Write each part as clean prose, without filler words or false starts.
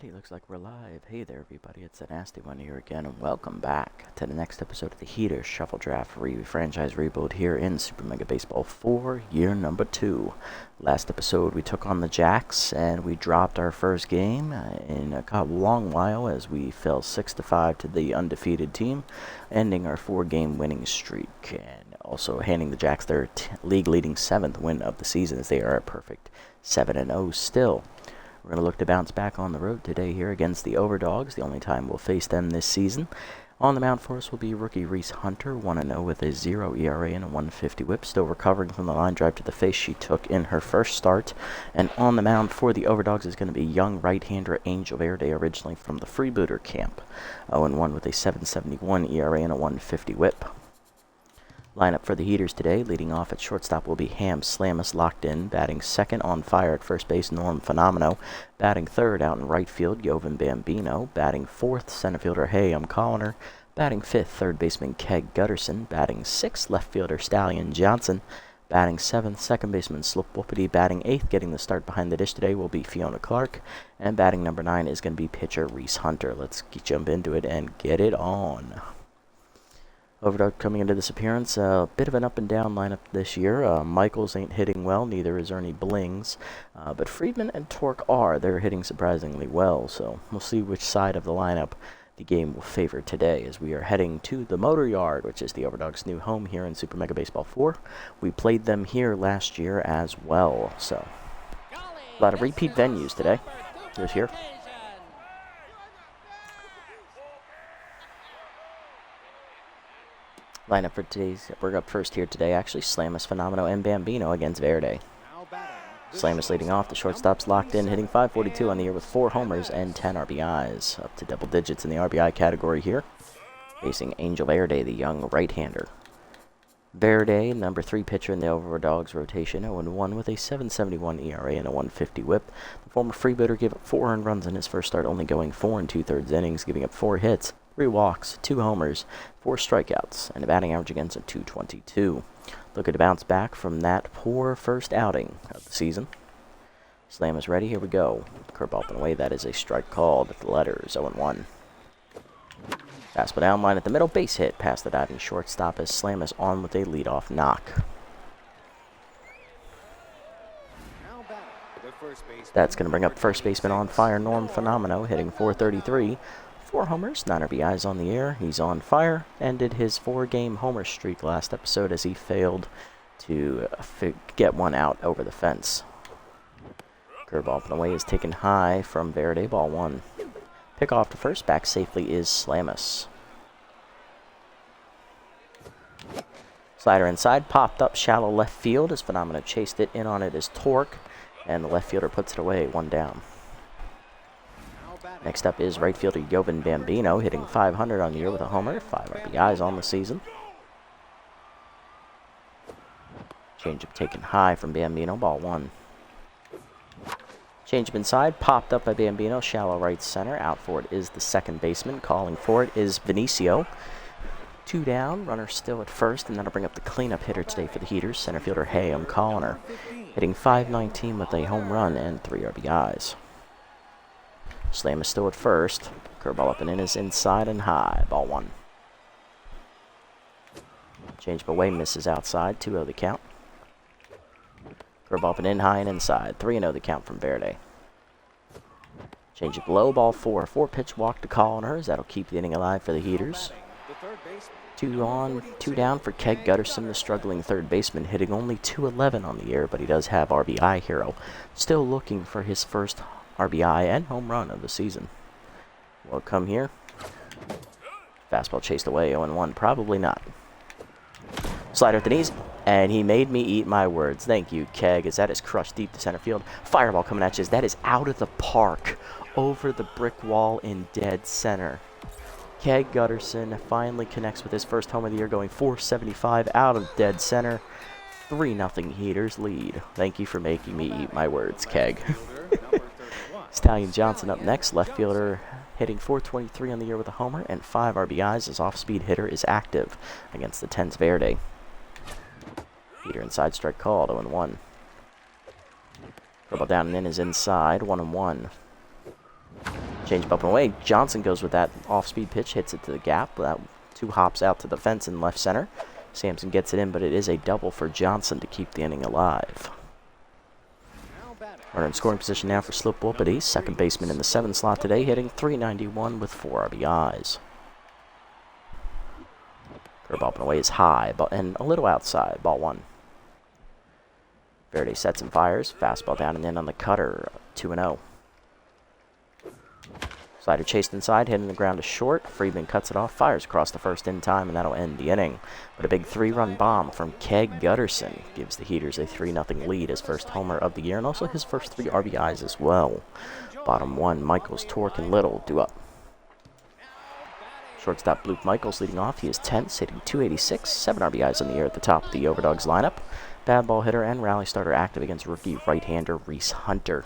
Alrighty, looks like we're live. Hey there, everybody. It's a nasty one here again, and welcome back to the next episode of the Heater Shuffle Draft franchise rebuild here in Super Mega Baseball 4, year number 2. Last episode, we took on the Jacks, and we dropped our first game in a long while as we fell 6-5 to the undefeated team, ending our 4-game winning streak, and also handing the Jacks their league-leading 7th win of the season, as they are a perfect 7-0 still. We're going to look to bounce back on the road today here against the Overdogs, the only time we'll face them this season. On the mound for us will be rookie Reese Hunter, 1-0 with a 0 ERA and a 150 whip, still recovering from the line drive to the face she took in her first start. And on the mound for the Overdogs is going to be young right-hander Angel Verde, originally from the Freebooter camp, 0-1 with a 7.71 ERA and a 150 whip. Lineup for the Heaters today, leading off at shortstop will be Ham Slamus locked in, batting second on fire at first base Norm Phenomeno, batting third out in right field Jovan Bambino, batting fourth center fielder Hayam Colliner, batting fifth third baseman Keg Gutterson, batting sixth left fielder Stallion Johnson, batting seventh second baseman Slip Whoopity, batting eighth getting the start behind the dish today will be Fiona Clark, and batting number 9 is going to be pitcher Reese Hunter. Let's jump into it and get it on. Overdog coming into this appearance, a bit of an up-and-down lineup this year. Michaels ain't hitting well, neither is Ernie Blings. But Friedman and Torque are. They're hitting surprisingly well, so we'll see which side of the lineup the game will favor today as we are heading to the Motor Yard, which is the Overdogs' new home here in Super Mega Baseball 4. We played them here last year as well, so a lot of repeat venues today. Here's here. Lineup for today's, we're up first here today, actually, Slamus, Phenomeno, and Bambino against Verde. Slamus leading off, the shortstop's locked in, hitting .542 on the year with 4 homers and 10 RBIs, up to double digits in the RBI category here, facing Angel Verde, the young right-hander. Verde, number 3 pitcher in the Overdogs rotation, 0-1 with a 7.71 ERA and a 150 whip. The former freebooter gave up 4 earned runs in his first start, only going 4 2/3 innings, giving up 4 hits, 3 walks, 2 homers, 4 strikeouts, and a batting average against a .222. Looking to bounce back from that poor first outing of the season. Slam is ready. Here we go. Curveball up and away. That is a strike called at the letters. 0-1. Fastball down line at the middle. Base hit past the diving shortstop as Slam is on with a leadoff knock. That's going to bring up first baseman on fire, Norm Phenomeno, hitting .433. 4 homers, 9 RBIs on the year. He's on fire. Ended his 4-game homer streak last episode as he failed to get one out over the fence. Curveball up and away is taken high from Verde, ball 1. Pick off to first, back safely is Slamus. Slider inside, popped up shallow left field as Phenomeno chased it. In on it is Torque, and the left fielder puts it away, 1 down. Next up is right fielder Jovan Bambino, hitting .500 on the year with a homer, 5 RBIs on the season. Changeup taken high from Bambino, ball 1. Changeup inside, popped up by Bambino, shallow right center. Out for it is the second baseman. Calling for it is Benicio. 2 down, runner still at first, and that'll bring up the cleanup hitter today for the Heaters, center fielder Hayam Colliner, hitting .519 with a home run and 3 RBIs. Slam is still at first. Curveball up and in is inside and high. Ball 1. Change away, misses outside. 2-0 the count. Curveball up and in, high and inside. 3-0 the count from Verde. Change it low. Ball 4. 4-pitch walk to Colliner. That'll keep the inning alive for the Heaters. 2 on, 2 down for Keg Gutterson, the struggling third baseman, hitting only .211 on the year, but he does have RBI hero. Still looking for his first RBI and home run of the season. Will it come here? Fastball chased away, 0-1. Probably not. Slider at the knees, and he made me eat my words. Thank you, Keg, as that is crushed deep to center field. Fireball coming at you as that is out of the park, over the brick wall in dead center. Keg Gutterson finally connects with his first home of the year, going .475 out of dead center. 3-0 Heaters lead. Thank you for making me eat my words, Keg. Stallion Johnson up next, left fielder, hitting .423 on the year with a homer and 5 RBIs. His off-speed hitter is active against the 10's Verde. Heater inside, strike called, 0-1. Curveball down and in is inside, 1-1. Change up and away. Johnson goes with that off-speed pitch, hits it to the gap. That 2 hops out to the fence in left center. Sampson gets it in, but it is a double for Johnson to keep the inning alive. Runner in scoring position now for Slip Whoopity, second baseman in the 7 slot today, hitting .391 with 4 RBIs. Curveball up and away is high, and a little outside, ball 1. Verde sets and fires, fastball down and in on the cutter, 2-0. Slider chased inside, hitting the ground to short. Friedman cuts it off, fires across the first in time, and that'll end the inning. But a big 3-run bomb from Keg Gutterson gives the Heaters a 3-0 lead, his first homer of the year, and also his first 3 RBIs as well. Bottom 1, Michaels, Torque, and Little due up. Shortstop Luke Michaels leading off. He is tense, hitting .286, 7 RBIs on the year at the top of the Overdogs lineup. Bad ball hitter and rally starter active against rookie right-hander Reese Hunter.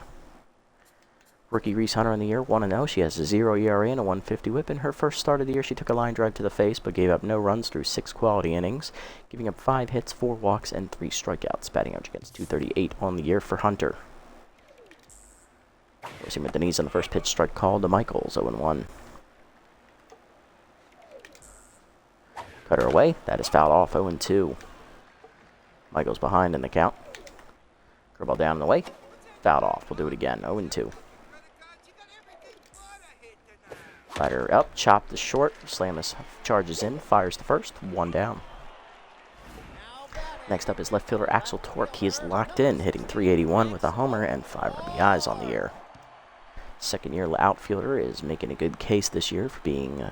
Rookie Reese Hunter on the year, 1-0. She has a 0 ERA and a 150 whip. In her first start of the year, she took a line drive to the face, but gave up no runs through 6 quality innings, giving up 5 hits, 4 walks, and 3 strikeouts, batting average against .238 on the year for Hunter. Forcing with the knees on the first pitch, strike called to Michaels, 0-1. Cutter away, that is fouled off, 0-2. Michaels behind in the count. Curveball down and away, fouled off. We'll do it again, 0-2. Slider up, chopped to short. Slamus charges in, fires the first, 1 down. Next up is left fielder Axel Torque. He is locked in, hitting .381 with a homer and 5 RBIs on the year. Second-year outfielder is making a good case this year for being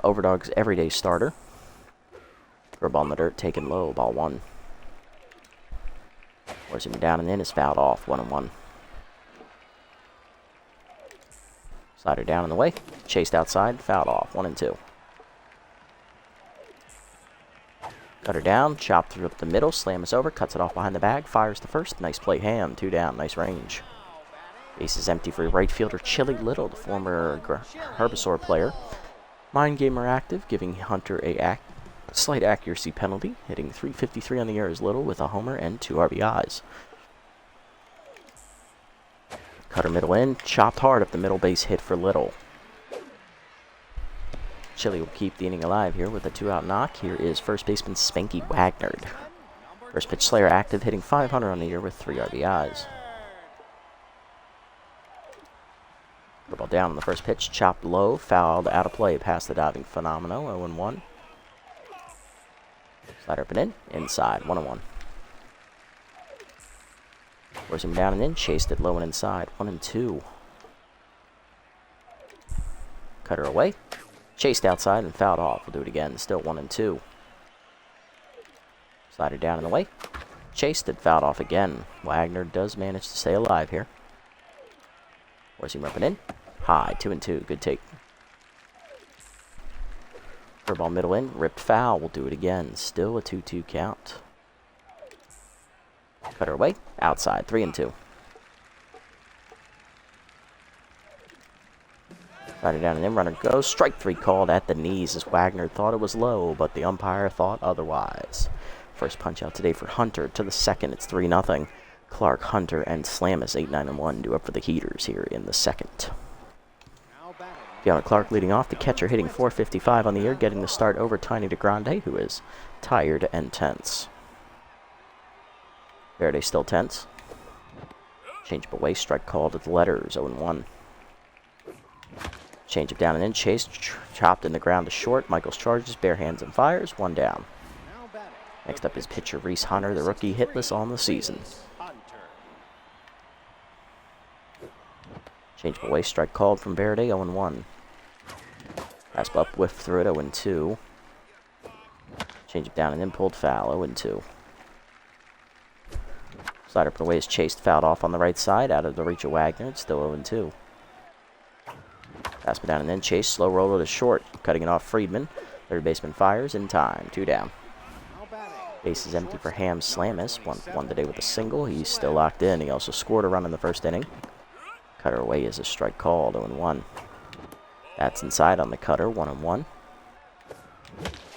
Overdogs' everyday starter. Curveball in the dirt, taken low, ball 1. Forcing him down and in is fouled off, 1-1. Slider down and away, chased outside, fouled off, 1-2. Cutter down, chopped through up the middle, Slamus over, cuts it off behind the bag, fires the first, nice play Ham, 2 down, nice range. Base is empty for right fielder Chili Little, the former Herbisaur player. Mind Gamer active, giving Hunter a slight accuracy penalty, hitting .353 on the year as Little with a homer and 2 RBIs. Cutter middle in, chopped hard up the middle base hit for Little. Chili will keep the inning alive here with a 2-out knock. Here is first baseman Spanky Wagner. First pitch Slayer active, hitting .500 on the year with 3 RBIs. The ball down on the first pitch, chopped low, fouled out of play past the diving Phenomeno, 0-1. Slider up and in, inside, 1-1. Forcing him down and in, chased it low and inside, 1-2. Cutter away, chased outside and fouled off. We'll do it again, still 1-2. Slider down and away, chased it, fouled off again. Wagner does manage to stay alive here. Forcing him up and in, high, 2-2, good take. Curveball middle in, ripped foul. We'll do it again, still a 2-2 count. Cutter away, outside, 3-2. Rider down and in, runner goes. Strike 3 called at the knees as Wagner thought it was low, but the umpire thought otherwise. First punch out today for Hunter. To the second, it's 3-0. Clark, Hunter, and Slamus, 8-9-1, due up for the Heaters here in the second. Fiona Clark leading off, the catcher hitting .455 on the year, getting the start over Tiny DeGrande, who is tired and tense. Verde still tense. Change up away, strike called at the letters, 0-1. Change up down and in, chased, chopped in the ground to short. Michaels charges, bare hands and fires, 1 down. Next up is pitcher Reese Hunter, the rookie hitless on the season. Change up away, strike called from Verde, 0-1. Fastball up, whiff through it, 0-2. Change up down and in, pulled foul, 0-2. Slider up the way is chased, fouled off on the right side, out of the reach of Wagner, it's still 0-2. Fastball down and in, chase, slow roller to short, cutting it off Friedman. Third baseman fires, in time, 2 down. Base is empty for Ham Slamus, one today with a single, he's still locked in. He also scored a run in the first inning. Cutter away is a strike called, 0-1. That's inside on the cutter, 1-1.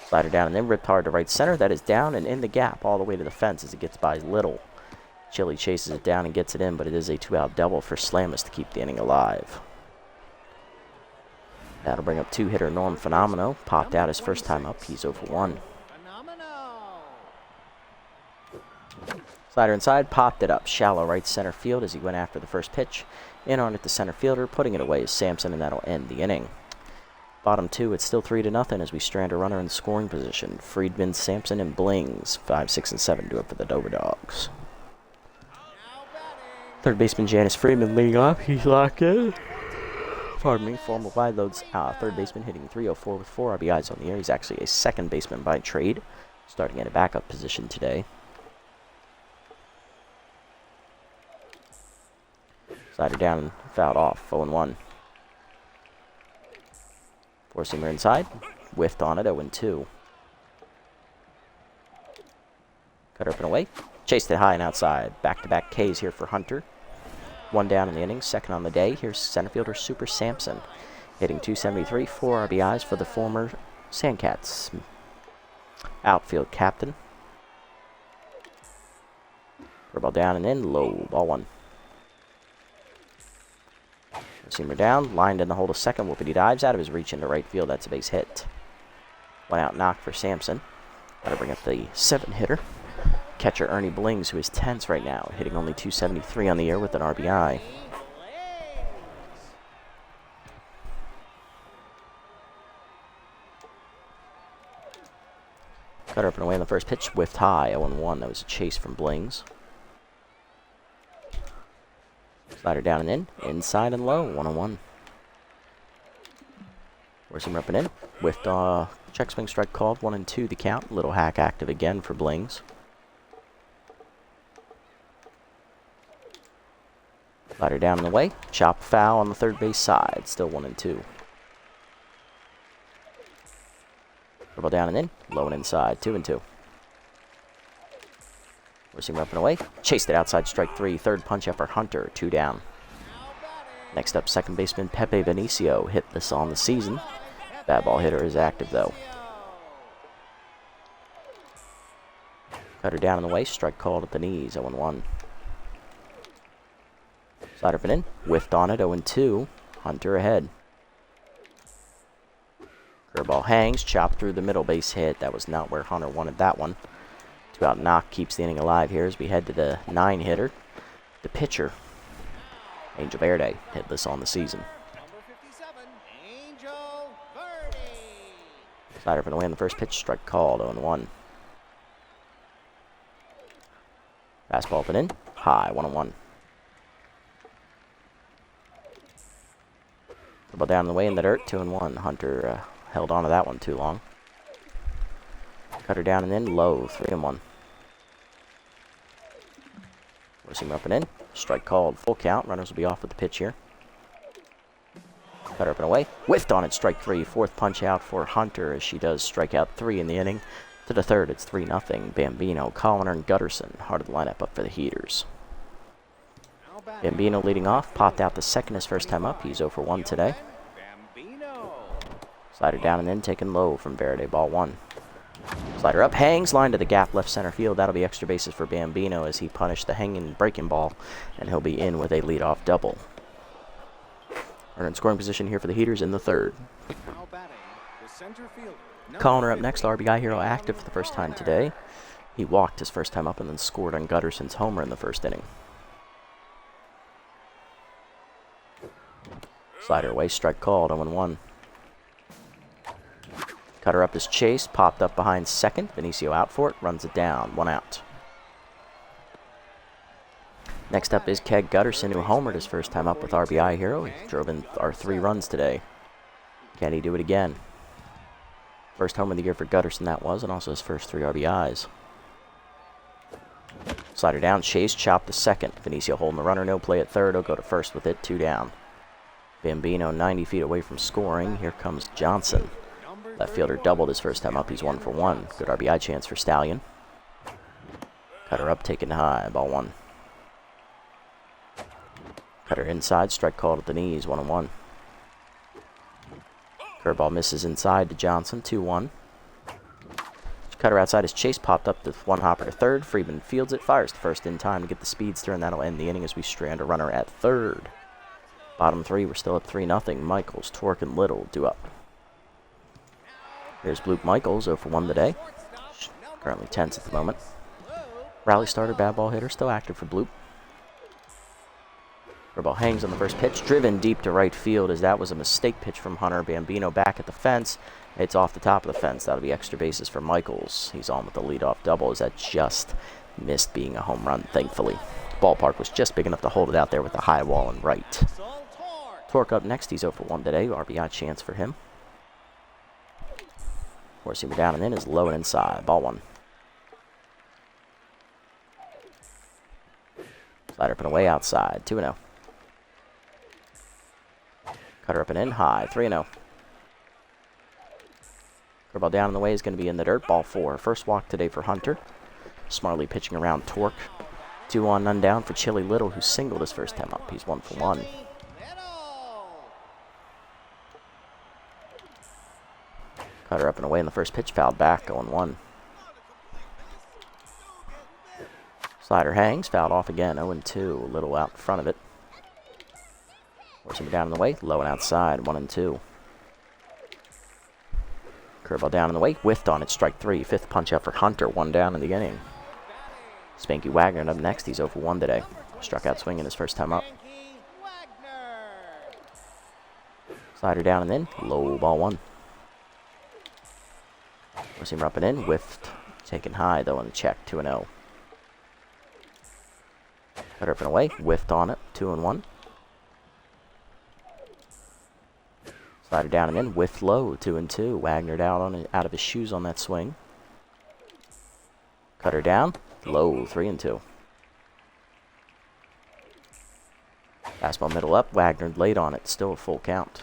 Slider down and in, ripped hard to right center. That is down and in the gap all the way to the fence as it gets by Little. Chili chases it down and gets it in, but it is a 2-out double for Slamus to keep the inning alive. That'll bring up 2-hitter Norm Phenomeno. Popped out his first time up. He's 0 for 1. Slider inside, popped it up. Shallow right center field as he went after the first pitch. In on it, the center fielder, putting it away is Sampson, and that'll end the inning. Bottom 2, it's still 3-0 as we strand a runner in scoring position. Friedman, Sampson, and Blings, 5, 6, and 7 do it for the Overdogs. Third baseman Janice Friedman leading off. He's locked in. Pardon me, former wide loads third baseman hitting .304 with 4 RBIs on the year. He's actually a second baseman by trade, starting in a backup position today. Slider down and fouled off, 0-1. Four-seamer inside, whiffed on it, 0-2. Cut up and away, chased it high and outside. Back-to-back Ks here for Hunter. 1 down in the inning, second on the day. Here's center fielder Super Sampson, hitting .273, 4 RBIs for the former Sandcats. Outfield captain. Ball down and in, low, ball 1. Seamer down, lined in the hole to second. Whoopity dives out of his reach into right field. That's a base hit. 1 out knock for Sampson. Got to bring up the 7-hitter. Catcher Ernie Blings, who is tense right now, hitting only .273 on the year with an RBI. Cut up and away on the first pitch, whiffed high, 0-1. That was a chase from Blings. Slider down and in, inside and low, 1-1. Where's him up and in? Whiffed, check swing strike called, 1-2 the count. Little hack active again for Blings. Slider down and away, chop foul on the third base side, still 1-2. Dribble down and in, low and inside, 2-2. Racing up and away. Chased it outside, strike 3. Third punch up for Hunter, 2 down. Next up, second baseman Pepe Benicio hit this on the season. Bad ball hitter is active though. Cutter down and away, strike called at the knees, 0-1. Slider up and in, whiffed on it, 0-2. Hunter ahead. Curveball hangs, chopped through the middle, base hit. That was not where Hunter wanted that one. 2-out knock keeps the inning alive here as we head to the 9-hitter. The pitcher, Angel Verde, hit this on the season. Slider up and away on the first pitch, strike called, 0-1. Fastball up and in, high, 1-1. Ball down the way in the dirt, 2-1. Hunter held on to that one too long. Cutter down and in, low, 3-1. Forcing up and in, strike called, full count. Runners will be off with the pitch here. Cutter up and away, whiffed on it, strike 3. Fourth punch out for Hunter as she does strike out 3 in the inning. To the third, it's 3-0. Bambino, Colliner, and Gutterson, heart of the lineup up for the Heaters. Bambino leading off, popped out the second his first time up. He's 0 for 1 today. Slider down and in, taken low from Verde, ball 1. Slider up, hangs, line to the gap, left center field. That'll be extra bases for Bambino as he punished the hanging breaking ball, and he'll be in with a leadoff double. Runner in scoring position here for the Heaters in the third. Colliner up next, RBI hero active for the first time today. He walked his first time up and then scored on Gutterson's homer in the first inning. Slider away, strike called, 0-1. Cutter up is chased, popped up behind second. Benicio out for it, runs it down, 1 out. Next up is Keg Gutterson, who homered his first time up with RBI hero. He drove in our 3 runs today. Can he do it again? First home of the year for Gutterson that was, and also his first 3 RBIs. Slider down, chase, chop to second. Benicio holding the runner, no play at third. He'll go to first with it, 2 down. Bambino 90 feet away from scoring. Here comes Johnson. Left fielder doubled his first time up. He's 1 for 1. Good RBI chance for Stallion. Cutter up, taken high, ball 1. Cutter inside, strike called at the knees, 1-1. Curveball misses inside to Johnson, 2-1. Cutter outside as Chase popped up the one hopper to third. Friedman fields it, fires the first in time to get the speedster, and that'll end the inning as we strand a runner at third. Bottom three, we're still up 3-0. Michaels, Torque, and Little due up. There's Luke Michaels, 0 for 1 today. Currently tense at the moment. Rally starter, bad ball hitter, still active for Bloop. Ball hangs on the first pitch, driven deep to right field as that was a mistake pitch from Hunter. Bambino back at the fence. It's off the top of the fence. That'll be extra bases for Michaels. He's on with the leadoff double as that just missed being a home run, thankfully. Ballpark was just big enough to hold it out there with the high wall and right. Torque up next. He's 0 for 1 today. RBI chance for him. Four-seamer down and in is low and inside. Ball one. Slider up and away outside. 2-0. Cutter up and in high. 3-0. Curveball down and away is going to be in the dirt. Ball four. First walk today for Hunter. Smartly pitching around Torque. 2 on, none down for Chili Little, who singled his first time up. He's 1 for 1. Cutter up and away in the first pitch. Fouled back. 0-1. Slider hangs. Fouled off again. 0-2. Little out in front of it. Forcing it down in the way. Low and outside. 1-2. Curveball down in the way. Whiffed on it. Strike three. Fifth punch out for Hunter. 1 down in the inning. Spanky Wagner up next. He's 0 for 1 today. Struck out swinging his first time up. Slider down and in. Low, ball one. Seamer up and in. Whiffed. Taken high though on the check. 2-0. Cutter up and away. Whiffed on it. 2-1. Slider down and in. Whiffed low. 2-2. Wagner out of his shoes on that swing. Cutter down. Low. 3-2. Fastball middle up. Wagner late on it. Still a full count.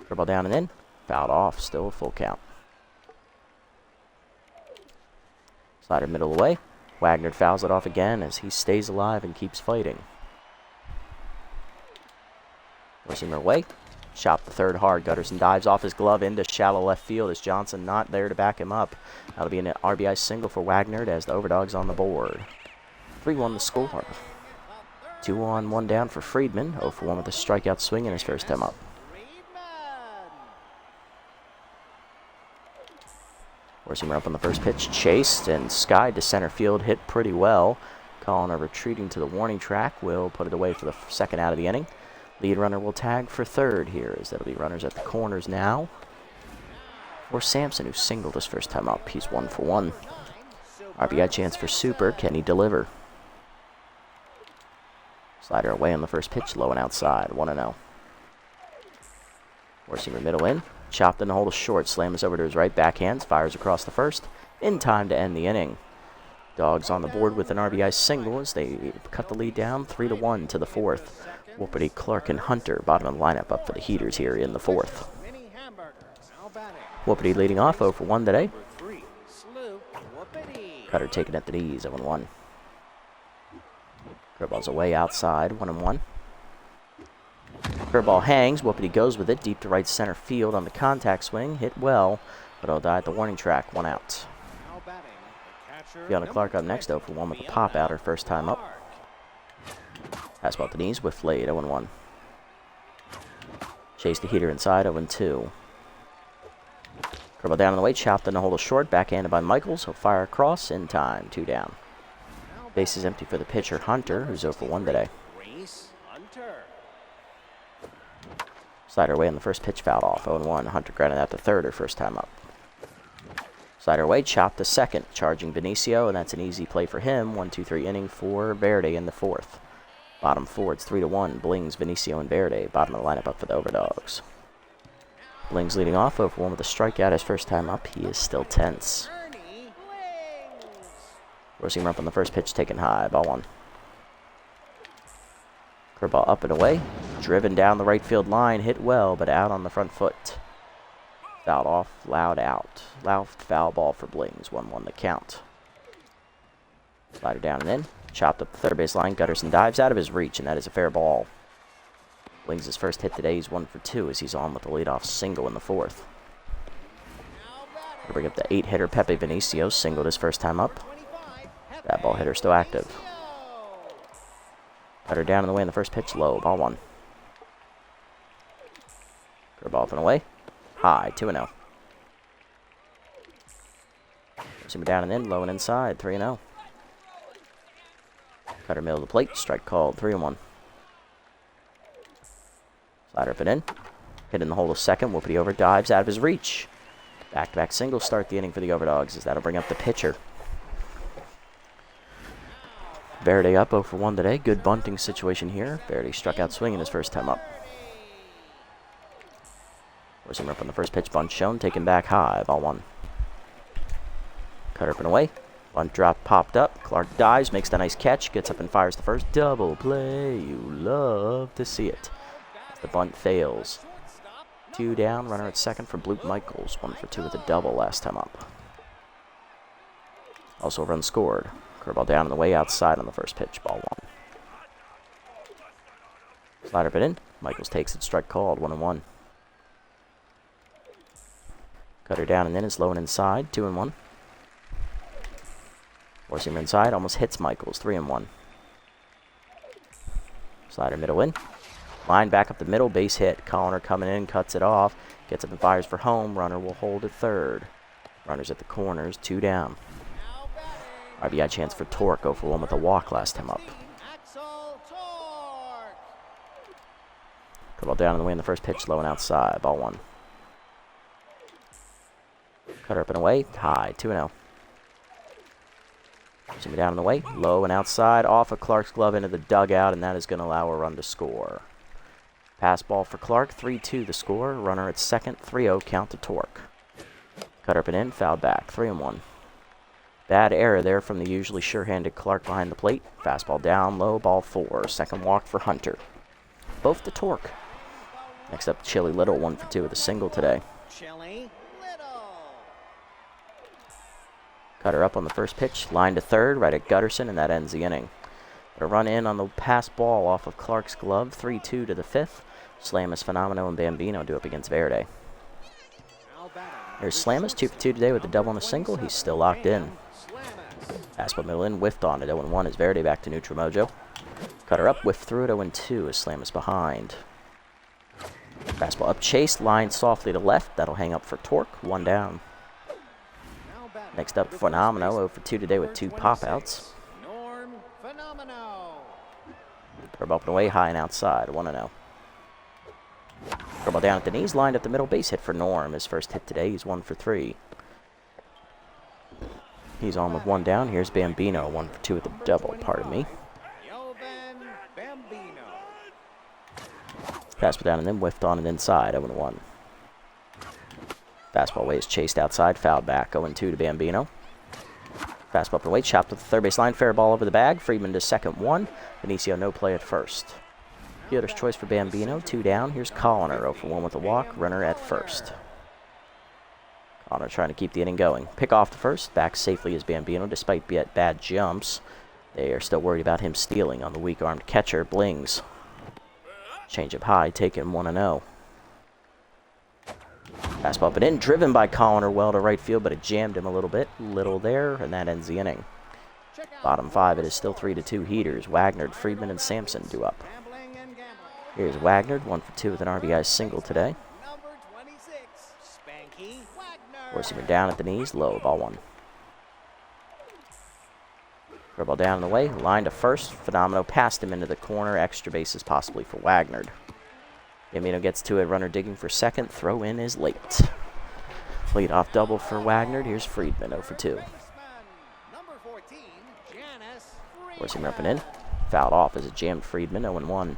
Curveball down and in. Fouled off. Still a full count. Slider middle away. Wagner fouls it off again as he stays alive and keeps fighting. Seamer away. Shot the third hard. Gutterson dives off his glove into shallow left field as Johnson not there to back him up. That'll be an RBI single for Wagner as the Overdogs on the board. 3-1 the score. 2 on, 1 down for Friedman. 0 for 1 with a strikeout swing in his first time up. Seamer up on the first pitch. Chased and skied to center field. Hit pretty well. Collin retreating to the warning track. Will put it away for the second out of the inning. Lead runner will tag for third here, as that'll be runners at the corners now. For Sampson, who singled his first time up. He's 1 for 1. RBI chance for Super. Can he deliver? Slider away on the first pitch. Low and outside. 1-0. Seamer middle in. Chopped in the hole to short. Slams over to his right. Backhands. Fires across the first. In time to end the inning. Dogs on the board with an RBI single as they cut the lead down 3-1 to the fourth. Whoopity, Clark, and Hunter, bottom of the lineup, up for the Heaters here in the fourth. Whoopity leading off, 0 for 1 today. Cutter taken at the knees, 0-1. Curveball's away outside, 1-1. Curveball hangs, Whoopity goes with it, deep to right center field on the contact swing. Hit well, but it'll die at the warning track, 1 out. Fiona Clark up next, 0 for 1 with a pop out her first time up. Fastball at the knees with Flade, 0-1. Chase the heater inside, 0-2. Curveball down on the way, chopped in the hole to short, backhanded by Michaels. He'll fire across in time, 2 down. Base is empty for the pitcher, Hunter, who's 0 for 1 today. Slider away on the first pitch, fouled off, 0-1. Hunter grounded out to third her first time up. Slider away, chopped to second, charging Benicio, and that's an easy play for him. 1-2-3 inning for Verde in the fourth. Bottom four, it's 3-1. Blings, Benicio, and Verde. Bottom of the lineup up for the Overdogs. Blings leading off, 0 for 1 with a strikeout his first time up. He is still tense. Seamer up on the first pitch, taken high, ball one. Curveball up and away. Driven down the right field line, hit well, but out on the front foot. Fouled off, loud out. Loud foul ball for Blings, 1-1 the count. Slider down and in. Chopped up the third base line. Gutterson dives out of his reach, and that is a fair ball. Blings' first hit today. He's 1 for 2 as he's on with the leadoff single in the fourth. We'll bring up the 8-hitter Pepe Vinicio, singled his first time up. That ball hitter still active. Cutter down in the way in the first pitch, low, ball 1. Curveball up and away, high, 2-0. Zoomer down and in, low and inside, 3-0. Cutter middle of the plate, strike called, 3-1. Slider up and in, hit in the hole to second, whoopity over, dives out of his reach. Back-to-back singles start the inning for the Overdogs, as that'll bring up the pitcher. Verde up 0-for-1 today. Good bunting situation here. Verde struck out swinging his first time up. Forcing up on the first pitch, bunt shown, taken back high, ball 1. Cutter up and away. Bunt drop popped up. Clark dives, makes the nice catch, gets up and fires the first. Double play. You love to see it. The bunt fails. 2 down, runner at second for Blue Michaels. 1-for-2 with a double last time up. Also a run scored. Curveball down and the way outside on the first pitch, ball 1. Slider up and in. Michaels takes it, strike called, 1-1. Cutter down and in is low and inside, 2-1. Forcing him inside, almost hits Michaels, 3-1. Slider middle in. Line back up the middle, base hit. Connor coming in, cuts it off, gets up and fires for home. Runner will hold at third. Runners at the corners, 2 down. RBI chance for Torque, 0-for-1 with a walk last time up. Curveball down in the way in the first pitch, low and outside, ball 1. Cutter up and away, high, 2-0. Zooming down in the way, low and outside, off of Clark's glove into the dugout, and that is going to allow a run to score. Pass ball for Clark, 3-2 the score. Runner at second, 3-0 count to Torque. Cutter up and in, foul back, 3-1. Bad error there from the usually sure-handed Clark behind the plate. Fastball down low, ball 4. Second walk for Hunter. Both to Torque. Next up, Chili Little, 1-for-2 with a single today. Cutter up on the first pitch, line to third, right at Gutterson, and that ends the inning. A run in on the pass ball off of Clark's glove, 3-2 to the 5th. Slamus, Fenomeno, and Bambino do up against Verde. Here's Slamus, 2-for-2 today with a double and a single. He's still locked in. Fastball middle in, whiffed on it, 0-1 is Verde back to neutral mojo. Cutter up, whiff through it, 0-2 as Slamus behind. Fastball up, chase, line softly to left. That'll hang up for Torque, 1 down. Next up, Fenomeno, 0-for-2 today with 2 pop-outs. Curve up and away, high and outside, 1-0. Curveball down at the knees, lined up the middle, base hit for Norm. His first hit today, he's 1-for-3. He's on with 1 down. Here's Bambino, 1-for-2 with a double, pardon me. Fastball down and then whiffed on and inside, 0-1. Fastball away is chased outside, fouled back, 0-2 to Bambino. Fastball up and away, chopped at the third base line, fair ball over the bag. Friedman to second, 1. Benicio no play at first. Fielder's choice for Bambino, 2 down. Here's Colliner, 0-for-1 with a walk, runner at first. Colliner trying to keep the inning going. Pick off to first, back safely is Bambino despite bad jumps. They are still worried about him stealing on the weak-armed catcher, Blings. Change up high, taken 1-0. Fastball up and in, driven by Colliner well to right field, but it jammed him a little bit. Little there, and that ends the inning. Bottom 5, it is still 3-2 heaters. Wagner, Friedman, and Sampson do up. Here's Wagner, 1-for-2 with an RBI single today. Forcing him down at the knees, low, ball 1. Curveball down in the way, line to first. Fenomeno passed him into the corner. Extra bases possibly for Wagner. Bambino gets to it, runner digging for second. Throw in is late. Lead off double for Wagner. Here's Friedman, 0-for-2. Forcing him up and in. Fouled off as it jammed Friedman, 0-1.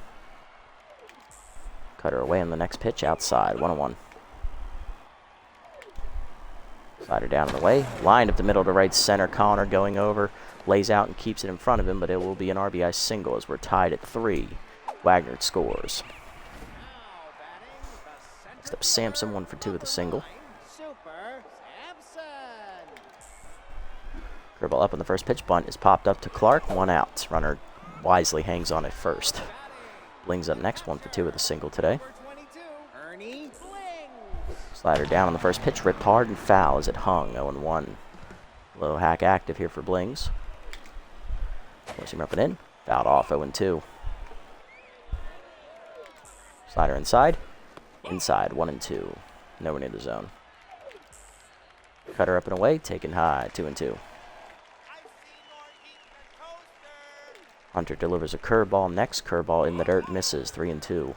Cutter away on the next pitch, outside, 1-1. Slider down and away. Lined up the middle to right center. Connor going over. Lays out and keeps it in front of him, but it will be an RBI single as we're tied at 3. Wagner scores. Next up, Sampson, 1-for-2 with a single. Curveball up on the first pitch. Bunt is popped up to Clark. 1 out. Runner wisely hangs on at first. Blings up next, 1-for-2 with a single today. Slider down on the first pitch, ripped hard and foul as it hung. 0-1. Little hack active here for Blings. Forcing him up and in. Fouled off. 0-2. Slider inside. Inside. 1-2. Nowhere near the zone. Cutter up and away. Taken high. 2-2. Hunter delivers a curveball. Next curveball in the dirt. Misses. 3-2.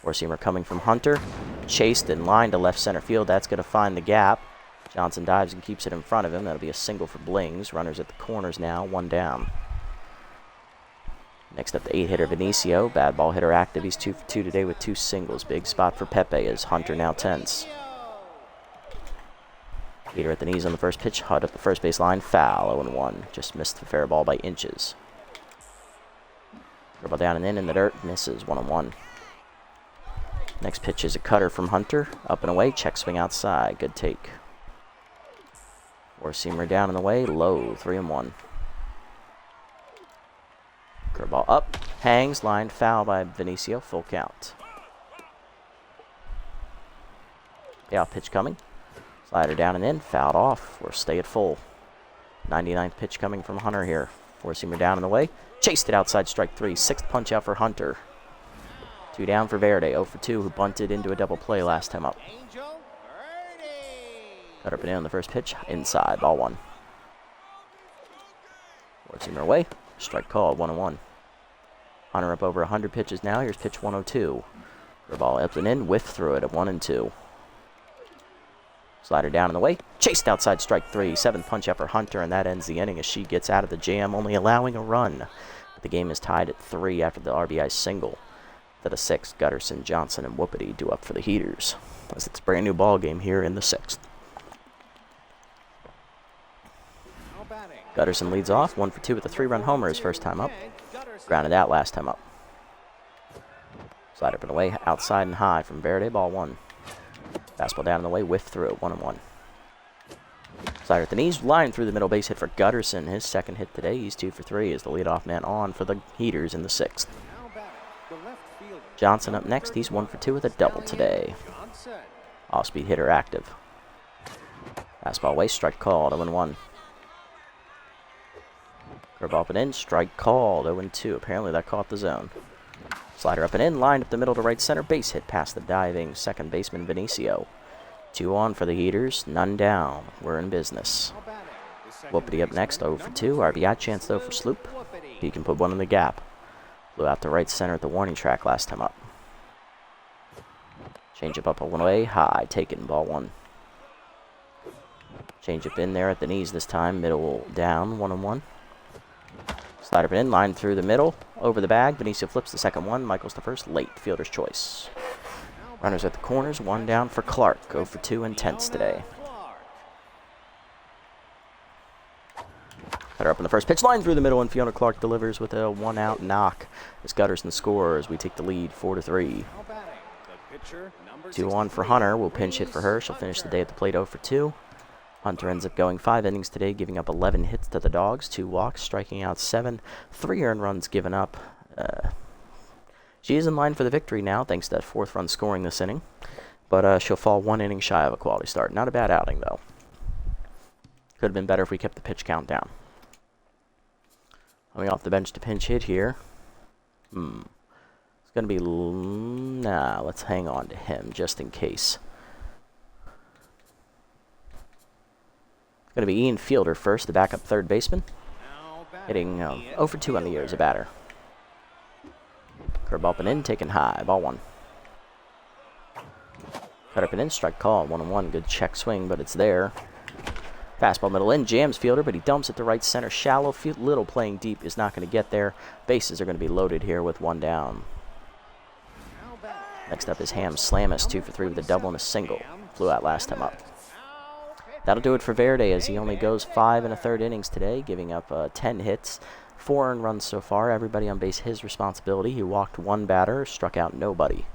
Four-seamer coming from Hunter. Chased in line to left center field. That's going to find the gap. Johnson dives and keeps it in front of him. That'll be a single for Blings. Runners at the corners now. 1 down. Next up, the 8-hitter Vinicio. Bad ball hitter active. He's 2 for 2 today with 2 singles. Big spot for Pepe as Hunter now tense. Peter at the knees on the first pitch. Hut up the first base line. Foul. 0-1. Just missed the fair ball by inches. Dribble down and in the dirt. Misses. 1-1. Next pitch is a cutter from Hunter. Up and away. Check swing outside. Good take. Four-seamer down and away. Low. 3-1. Curveball up. Hangs. Line foul by Vinicio. Full count. Payoff pitch coming. Slider down and in. Fouled off. Or stay at full. 99th pitch coming from Hunter here. Four-seamer down and away. Chased it outside. Strike 3. 6th punch out for Hunter. 2 down for Verde. 0 for 2 who bunted into a double play last time up. Cut up and in on the first pitch. Inside. Ball 1. Four-seamer away. Strike called. 1-1. Hunter up over 100 pitches now. Here's pitch 102. The ball up and in. Whiff through it at 1-2. Slider down and away. Chased outside. Strike 3. 7th punch out for Hunter, and that ends the inning as she gets out of the jam, only allowing a run. The game is tied at 3 after the RBI single. To the 6th, Gutterson, Johnson, and Whoopity do up for the Heaters, as it's a brand new ball game here in the 6th. Gutterson leads off, 1 for 2 with a 3-run homer his first time up. Grounded out last time up. Slide up and away, outside and high from Verde, ball 1. Fastball down and away, whiff through it, 1-1. Slider at the knees, line through the middle base hit for Gutterson. His second hit today, he's 2 for 3 as the leadoff man on for the Heaters in the 6th. Johnson up next, he's 1 for 2 with a double today. Off-speed hitter active. Fastball away, strike called, 0-1. Curveball up and in, strike called, 0-2. Apparently that caught the zone. Slider up and in, lined up the middle to right center, base hit past the diving second baseman Vinicio. 2 on for the Heaters, none down. We're in business. Whoopity up next, 0 for 2. RBI chance though for Sloop. He can put one in the gap. Flew out to right center at the warning track last time up. Change up one way, high, taken, ball 1. Change up in there at the knees this time, middle down, 1-1. Slider in, line through the middle, over the bag. Benicio flips the second one. Michael's the first, late, fielder's choice. Runners at the corners, 1 down for Clark. 0 for 2 intense today. Cutter up in the first pitch, line through the middle, and Fiona Clark delivers with a 1-out knock. As Gutterson scores, we take the lead 4-3. 2 on for Hunter. We'll pinch hit for her. She'll finish the day at the plate 0 for 2. Hunter ends up going 5 innings today, giving up 11 hits to the Dogs, 2 walks, striking out 7, 3 earned runs given up. She is in line for the victory now, thanks to that 4th run scoring this inning. But she'll fall 1 inning shy of a quality start. Not a bad outing, though. Could have been better if we kept the pitch count down. Coming off the bench to pinch hit here. It's going to be... Nah, let's hang on to him just in case. Going to be Ian Fielder first, the backup third baseman. Hitting 0 for 2 on the year as a batter. Curve up and in, taken high, ball 1. Cut up and in, strike call, 1-1. Good check swing, but it's there. Fastball middle in, jams Fielder, but he dumps it to right center. Shallow field, little playing deep is not going to get there. Bases are going to be loaded here with 1 down. Next up is Ham Slamus, 2 for 3 with a double and a single. Flew out last time up. That'll do it for Verde as he only goes 5 1/3 innings today, giving up 10 hits, 4 earned runs so far. Everybody on base his responsibility. He walked 1 batter, struck out nobody.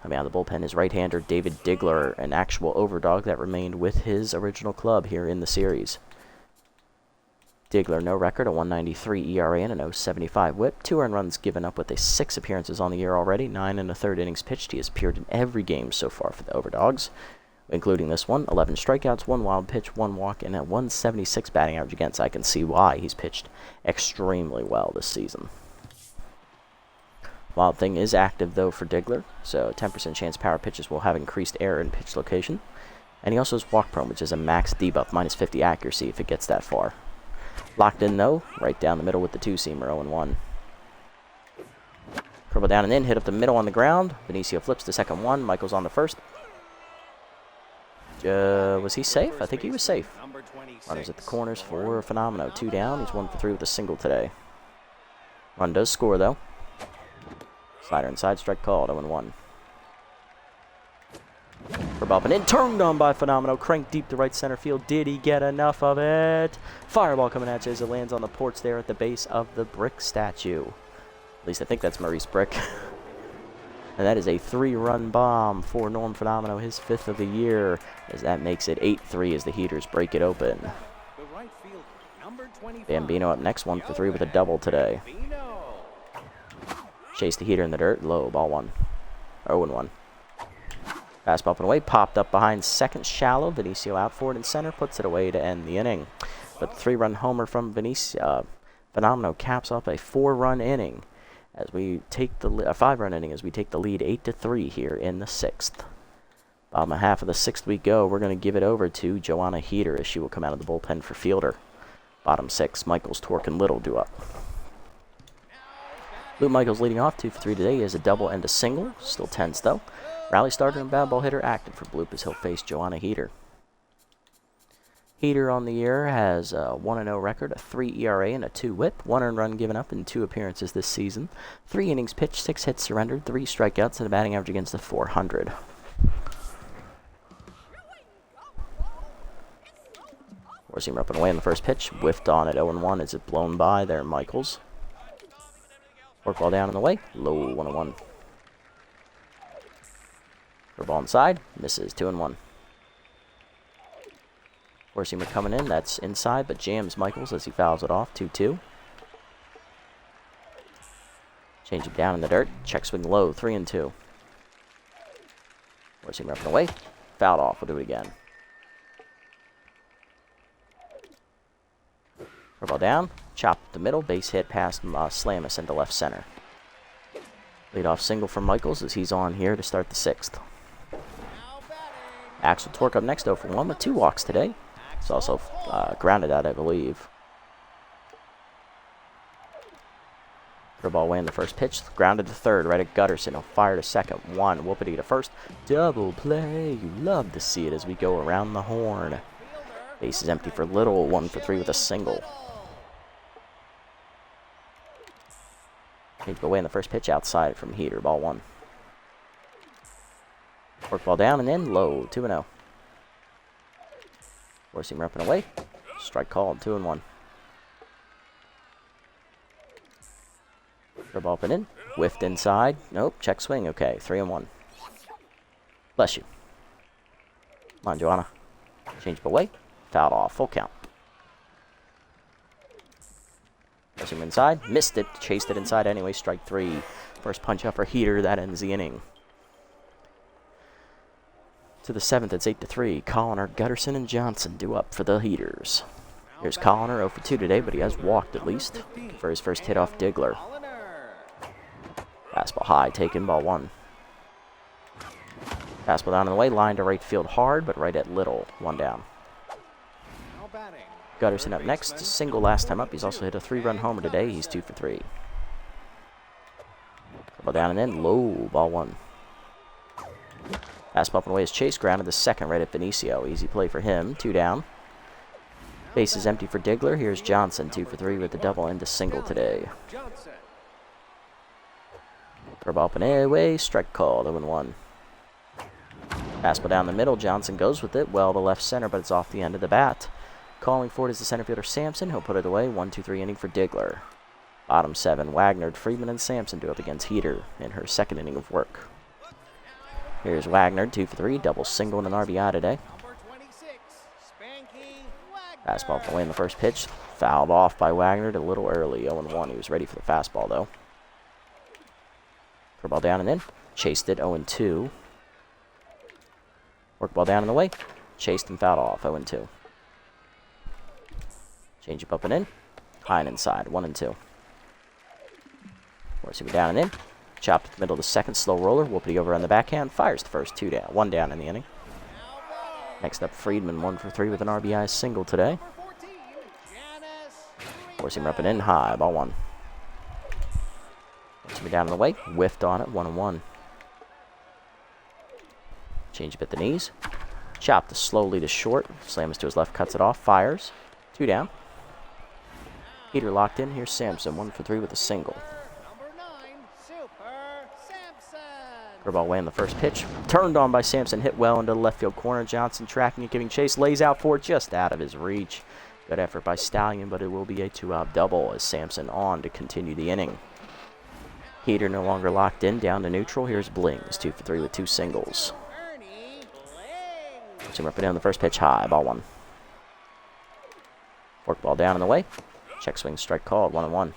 Coming out of the bullpen is right-hander David Diggler, an actual overdog that remained with his original club here in the series. Digler, no record, a 193 ERA and a 075 whip. 2 earned runs given up with a 6 appearances on the year already. 9 1/3 innings pitched. He has appeared in every game so far for the Overdogs, including this one. 11 strikeouts, 1 wild pitch, 1 walk, and a 176 batting average against. I can see why he's pitched extremely well this season. Wild Thing is active, though, for Digler, so 10% chance power pitches will have increased error in pitch location. And he also has walk prone, which is a max debuff, minus 50 accuracy if it gets that far. Locked in, though, right down the middle with the two-seamer, 0-1. Curveball down and in, hit up the middle on the ground. Benicio flips the second one. Michaels on the first. Was he safe? I think he was safe. Runners at the corners for Phenomeno. 2 down. He's 1 for 3 with a single today. Run does score, though. Slider inside, strike called, 0-1. Curveball up and in, turned on by Phenomeno. Cranked deep to right center field. Did he get enough of it? Fireball coming at you as it lands on the porch there at the base of the Brick statue. At least I think that's Maurice Brick. And that is a 3-run bomb for Norm Phenomeno, his 5th of the year, as that makes it 8-3 as the Heaters break it open. Bambino up next, 1 for 3 with a double today. Chase the Heater in the dirt, low, ball 1. 0-1. Fastball up and away, popped up behind second, shallow. Benicio out for it in center, puts it away to end the inning. But the 3-run homer from Benicio, Phenomeno caps off a 4-run inning as we take the 5-run inning as we take the lead 8-3 here in the 6th. Bottom half of the 6th we go. We're going to give it over to Joanna Heater as she will come out of the bullpen for fielder. Bottom 6, Michaels, Torque, and Little do up. Luke Michaels leading off, 2 for 3 today. He has a double and a single. Still tense, though. Rally starter and bad ball hitter active for Bloop as he'll face Joanna Heater. Heater on the year has a 1-0 record, a 3 ERA, and a 2 whip. 1 earned run given up in 2 appearances this season. 3 innings pitched, 6 hits surrendered, 3 strikeouts, and a batting average against the 400. Four-seamer up and away on the first pitch. Whiffed on at 0-1 as it blown by there, Michaels. Forkball down and away. Low, 1-1. Curveball inside. Misses, 2-1. Four-seamer coming in. That's inside, but jams Michaels as he fouls it off. 2-2. Change it down in the dirt. Check swing low. 3-2. Four-seamer up and away. Fouled off. We'll do it again. Curveball down. Chop up the middle. Base hit past Slamus into left center. Leadoff single from Michaels as he's on here to start the 6th. Axel Torque up next, 0 for 1 with 2 walks today. He's also grounded out, I believe. Curveball away in the first pitch. Grounded to third, right at Gutterson. He'll fire to second. 1. Whoopity to first. Double play. You love to see it as we go around the horn. Base is empty for Little. 1 for 3 with a single. Change away in the first pitch outside from Heater. Ball 1. Forkball down and in. Low. 2-0. Four-seamer up and away. Strike called. 2-1. Curveball up and in. Whiffed inside. Nope. Check swing. Okay. 3-1. Bless you. Come on, Joanna. Change away. Fouled off. Full count. Four-seamer inside. Missed it. Chased it inside anyway. Strike 3. First punch up for Heater. That ends the inning. To the 7th, it's 8-3. Colliner, Gutterson, and Johnson do up for the Heaters. Here's Colliner, 0 for 2 today, but he has walked at least for his first hit off Digler. Fastball high, taken, ball 1. Fastball down in the way, line to right field hard, but right at Little. 1 down. Gutterson up next, single last time up. He's also hit a 3-run homer today. He's 2 for 3. Ball down and in, low, ball 1. Fastball up and away is Chase, grounded the second right at Benicio. Easy play for him. 2 down. Base is empty for Digler. Here's Johnson, 2 for 3 with the double and a single today. Curveball up and away, strike call, 0-1. Fastball down the middle. Johnson goes with it. Well to left center, but it's off the end of the bat. Calling for it is the center fielder Sampson. He'll put it away. 1-2-3 inning for Digler. Bottom 7, Wagner, Friedman, and Sampson do up against Heater in her 2nd inning of work. Here's Wagner, 2 for 3, double single and an RBI today. Fastball away in the first pitch. Fouled off by Wagner a little early. 0-1. He was ready for the fastball, though. Curveball down and in. Chased it. 0-2. Work ball down and away. Chased and fouled off. 0-2. Change up and in. High and inside. 1-2. Forcing it down and in. Chopped at the middle of the second. Slow roller. Whoopity over on the backhand. Fires the first. 2 down. 1 down in the inning. Next up, Friedman, 1 for 3 with an RBI single today. Forcing up and in. High. Ball 1. Forcing it down and away. Whiffed on it. 1-1. Change up at the knees. Chopped slowly to short. Slams to his left. Cuts it off. Fires. 2 down. Heater locked in. Here's Sampson, 1 for 3 with a single. Curveball away in the first pitch. Turned on by Sampson. Hit well into the left field corner. Johnson tracking it, giving chase. Lays out for it, just out of his reach. Good effort by Stallion, but it will be a 2-out double as Sampson on to continue the inning. Heater no longer locked in. Down to neutral. Here's Blings, 2 for 3 with 2 singles. Zoomer up and down the first pitch. High. Ball 1. Forkball down in the way. Check swing strike called. 1-1.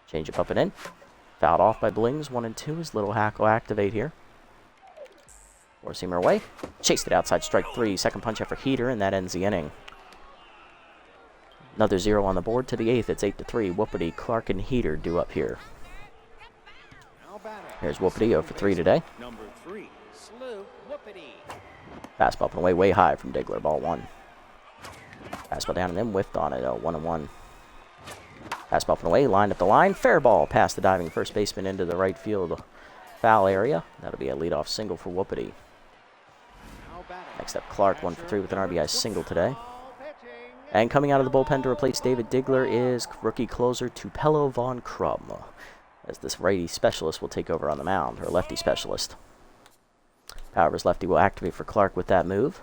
Change up and in. Fouled off by Blings. 1-2. His little hack will activate here. Four-seamer away. Chased it outside. Strike 3. Second punch after Heater, and that ends the inning. Another 0 on the board to the 8th. It's 8-3. Whoopity, Clark, and Heater due up here. Here's Whoopity, 0 for 3 today. Number 3, Slew Whoopity. Fastball up and away, way high from Diggler. Ball 1. Fastball down and then whiffed on it. 1-1. Fastball up and away, lined up the line. Fair ball past the diving first baseman into the right field foul area. That'll be a leadoff single for Whoopity. Next up, Clark, 1 for 3 with an RBI single today. And coming out of the bullpen to replace David Diggler is rookie closer Tupelo Von Crum, as this righty specialist will take over on the mound, or lefty specialist. Powers lefty will activate for Clark with that move.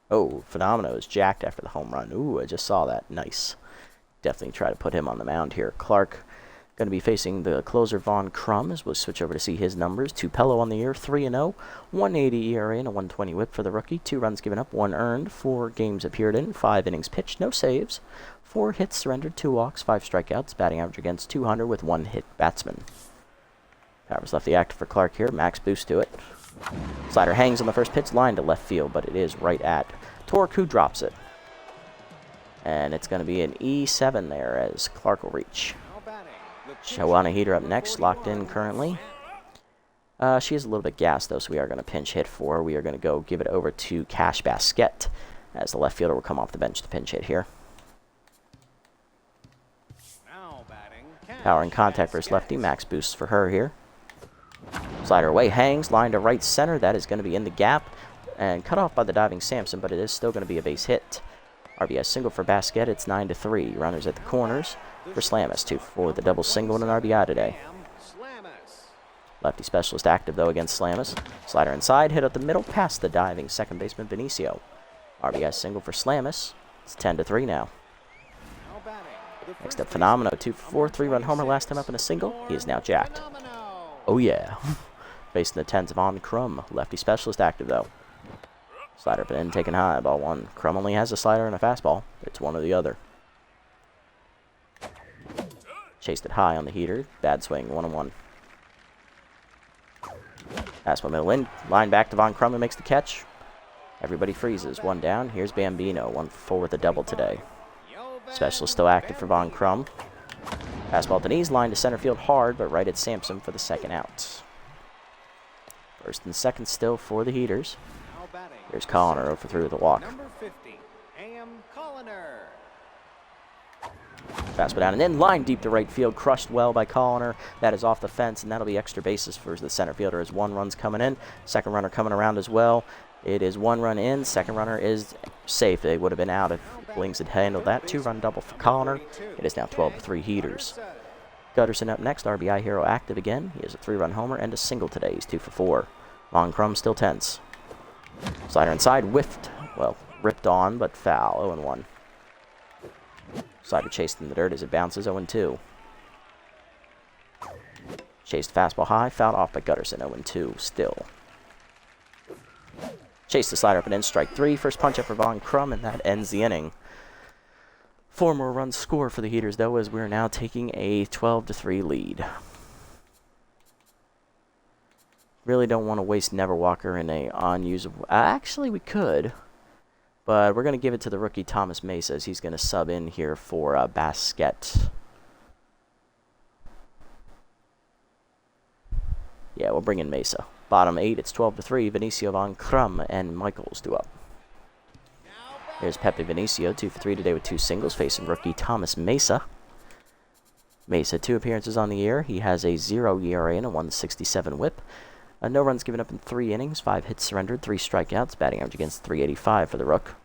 Oh, Phenomeno is jacked after the home run. Ooh, I just saw that. Nice. Definitely try to put him on the mound here. Clark going to be facing the closer Von Crum as we'll switch over to see his numbers. Tupelo on the year, 3-0, 1.80 ERA and a 1.20 WHIP for the rookie. 2 runs given up, 1 earned, 4 games appeared in, 5 innings pitched, no saves, 4 hits surrendered, 2 walks, 5 strikeouts, batting average against 200 with 1 hit batsman. Powers left the active for Clark here. Max boost to it. Slider hangs on the first pitch, line to left field, but it is right at Torque, who drops it. And it's going to be an E7 there as Clark will reach. Shawana Heater up next, locked in currently. She is a little bit gassed, though, so we are going to pinch hit for her. We are going to go give it over to Cash Basket, as the left fielder will come off the bench to pinch hit here. Power and contact versus lefty. Max boosts for her here. Slider away, hangs, line to right center. That is going to be in the gap and cut off by the diving Sampson, but it is still going to be a base hit. RBI single for Basket. It's 9-3. Runners at the corners for Slamus, 2 for the double single and an RBI today. Lefty specialist active, though, against Slamus. Slider inside, hit up the middle, past the diving second baseman Benicio. RBI single for Slamus. It's 10-3 now. Next up, Phenomeno, 2 for 4, 3-run homer last time up in a single. He is now jacked. Oh, yeah. Facing the 10s of Von Crum. Lefty specialist active, though. Slider up and in, taken high. Ball 1. Crum only has a slider and a fastball. It's one or the other. Chased it high on the Heater. Bad swing. 1-1. Fastball middle in. Line back to Von Crum, who makes the catch. Everybody freezes. 1 down. Here's Bambino. 1 for 4 with a double today. Specialist still active for Von Crum. Fastball to knees, line to center field hard, but right at Sampson for the second out. First and second still for the Heaters. Here's Colliner, 0 for 3 with a walk. Fastball down and in, line deep to right field, crushed well by Colliner. That is off the fence, and that'll be extra bases for the center fielder as 1 run's coming in. Second runner coming around as well. It is 1 run in, second runner is safe. They would have been out if Blings had handled that. 2-run double for Colliner. It is now 12-3 Heaters. Gutterson up next, RBI hero active again. He has a 3-run homer and a single today. He's 2 for 4. Von Crum still tense. Slider inside, whiffed. Well, ripped on, but foul. 0-1. Slider chased in the dirt as it bounces. 0-2. Chased fastball high, fouled off by Gutterson. 0-2 still. Chased the slider up and in, strike 3. First punch up for Von Crum, and that ends the inning. 4 more runs score for the Heaters, though, as we're now taking a 12-3 lead. Really don't want to waste Never Walker in a unusable... actually, we could. But we're going to give it to the rookie Thomas Mesa, as he's going to sub in here for Basket. Yeah, we'll bring in Mesa. Bottom 8, it's 12-3. Vinicio, Von Crum, and Michaels do up. Here's Pepe Vinicio, 2 for 3 today with 2 singles, facing rookie Thomas Mesa. Mesa, 2 appearances on the year. He has a 0 ERA and a 1.67 whip. No runs given up in 3 innings, 5 hits surrendered, 3 strikeouts, batting average against 385 for the Rook.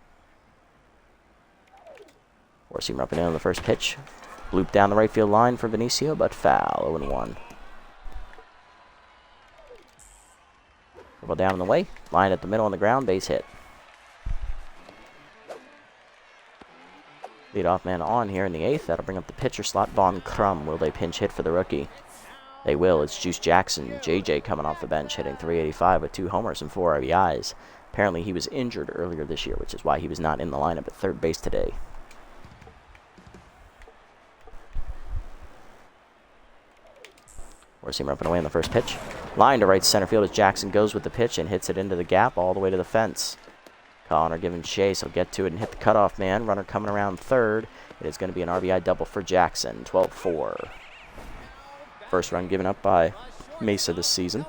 Four-seamer up and in on the first pitch. Bloop down the right field line for Vinicio, but foul. 0-1. Dribble down in the way. Line at the middle on the ground. Base hit. Leadoff man on here in the 8th. That'll bring up the pitcher slot. Von Crum. Will they pinch hit for the rookie? They will. It's Juice Jackson. JJ coming off the bench, hitting 385 with 2 homers and 4 RBIs. Apparently he was injured earlier this year, which is why he was not in the lineup at third base today. Four-seamer up and away on the first pitch. Line to right center field as Jackson goes with the pitch and hits it into the gap all the way to the fence. Connor giving chase. He'll get to it and hit the cutoff man. Runner coming around third. It is going to be an RBI double for Jackson. 12-4. First run given up by Mesa this season.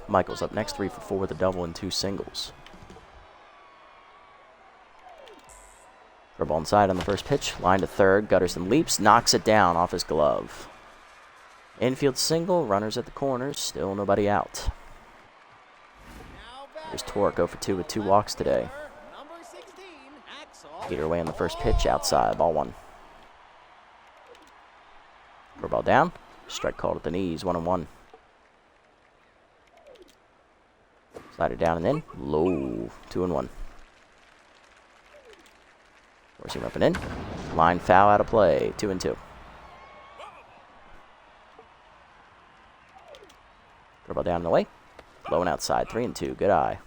Michaels up next, 3 for 4 with a double and 2 singles. Ball inside on the first pitch. Line to third. Gutterson leaps, knocks it down off his glove. Infield single. Runners at the corners. Still nobody out. Here's Torque, 0 for 2 with 2 walks today. Peter away on the first pitch. Outside. Ball 1. Ball down. Strike called at the knees. 1-1. Slider down and in. Low. 2-1. Forcing up and in. Line foul out of play. 2-2. Ball down and away. Low and outside. 3-2. Good eye.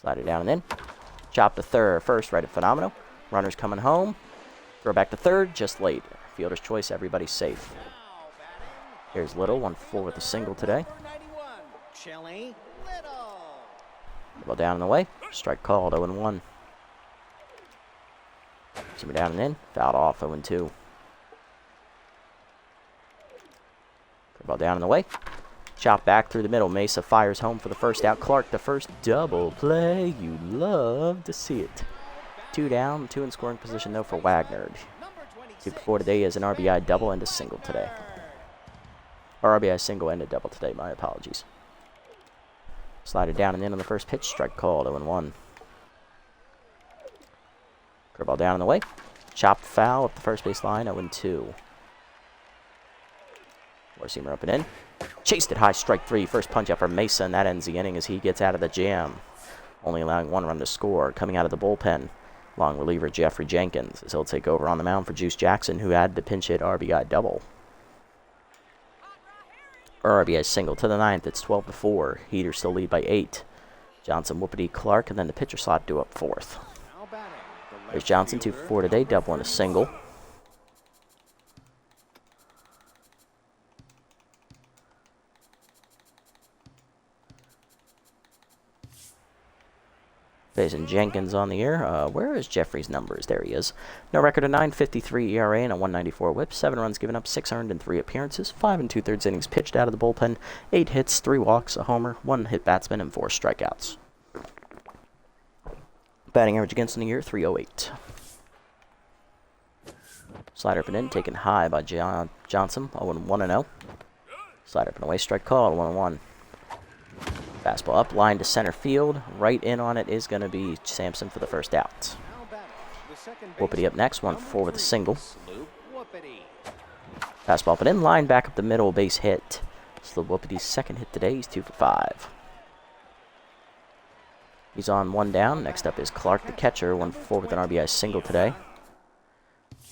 Slider down and in. Chop to third. First right at Phenomenal. Runners coming home. Throw back to third. Just late. Fielder's choice. Everybody's safe. Here's Little. 1 for 4 with a single today. Ball down and away. Strike called. 0-1. Simmer down and in. Fouled off. 0-2. Ball down and away. Chop back through the middle. Mesa fires home for the first out. Clark, the first double play. You love to see it. 2 down, 2 in scoring position, though, for Wagner. 2 for 4 today is an RBI double and a single today. Or RBI single and a double today. My apologies. Slider down and in on the first pitch. Strike called. 0-1. Curveball down and away. Chopped foul up the first base line. 0-2. Four-seamer up and in. Chased it high, strike 3. First punch up for Mesa, and that ends the inning as he gets out of the jam. Only allowing 1 run to score. Coming out of the bullpen, long reliever Jeffrey Jenkins, as he'll take over on the mound for Juice Jackson, who had the pinch hit RBI double. Or RBI single to the 9th. It's 12-4. Heaters still lead by 8. Johnson, Whoopity, Clark, and then the pitcher slot due up 4th. There's Johnson, 2 for 4 today, double and a single. Facing Jenkins on the air. Where is Jeffrey's numbers? There he is. No record of 9.53 ERA and a 1.94 whip. 7 runs given up, 6 earned in 3 appearances. 5 2/3 innings pitched out of the bullpen. 8 hits, 3 walks, a homer, 1 hit batsman, and 4 strikeouts. Batting average against in the year, 308. Slider up and in, taken high by Johnson. 0-1-0. Slider up and away, strike called. 1-1. Fastball up, line to center field. Right in on it is going to be Sampson for the first out. Whoopity up next, 1 for 4 with a single. Fastball up and in, line back up the middle, base hit. Slow Whoopity's second hit today. He's 2 for 5. He's on one down. Next up is Clark, the catcher, 1-for-4 with an RBI single today.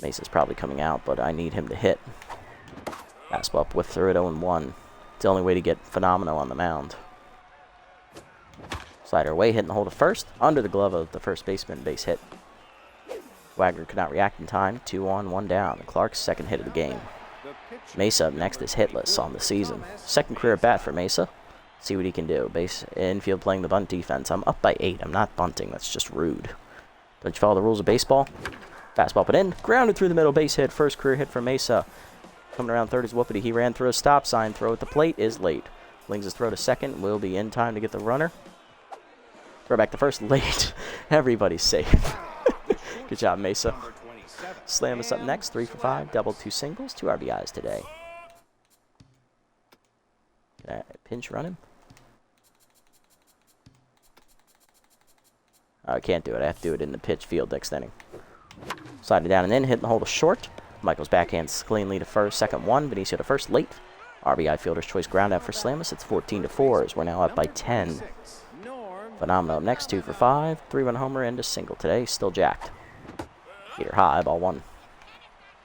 Mesa's probably coming out, but I need him to hit. Fastball up with through it 0-1. It's the only way to get Phenomenal on the mound. Slider away, hitting the hole to first. Under the glove of the first baseman, base hit. Wagner could not react in time. 2 on, 1 down. Clark's second hit of the game. Mesa up next is hitless on the season. Second career at bat for Mesa. See what he can do. Base infield playing the bunt defense. I'm up by 8. I'm not bunting. That's just rude. Don't you follow the rules of baseball? Fastball put in. Grounded through the middle. Base hit. First career hit for Mesa. Coming around third is Whoopity. He ran through a stop sign. Throw at the plate is late. Flings his throw to second. Will be in time to get the runner. Throw back to first. Late. Everybody's safe. Good job, Mesa. Slam us up next. 3 for 5. Double, 2 singles. 2 RBIs today. Can I pinch run him? Oh, I can't do it. I have to do it in the pitch field next inning. Slide it down and in. Hitting the hole to short. Michael's backhands cleanly to first. Second one. Benicio to first late. RBI fielder's choice ground out for Slamus. It's 14-4 as we're now up by 10. Phenomenal up next. 2 for 5. 3-run homer and a single today. Still jacked. Heater high. Ball 1.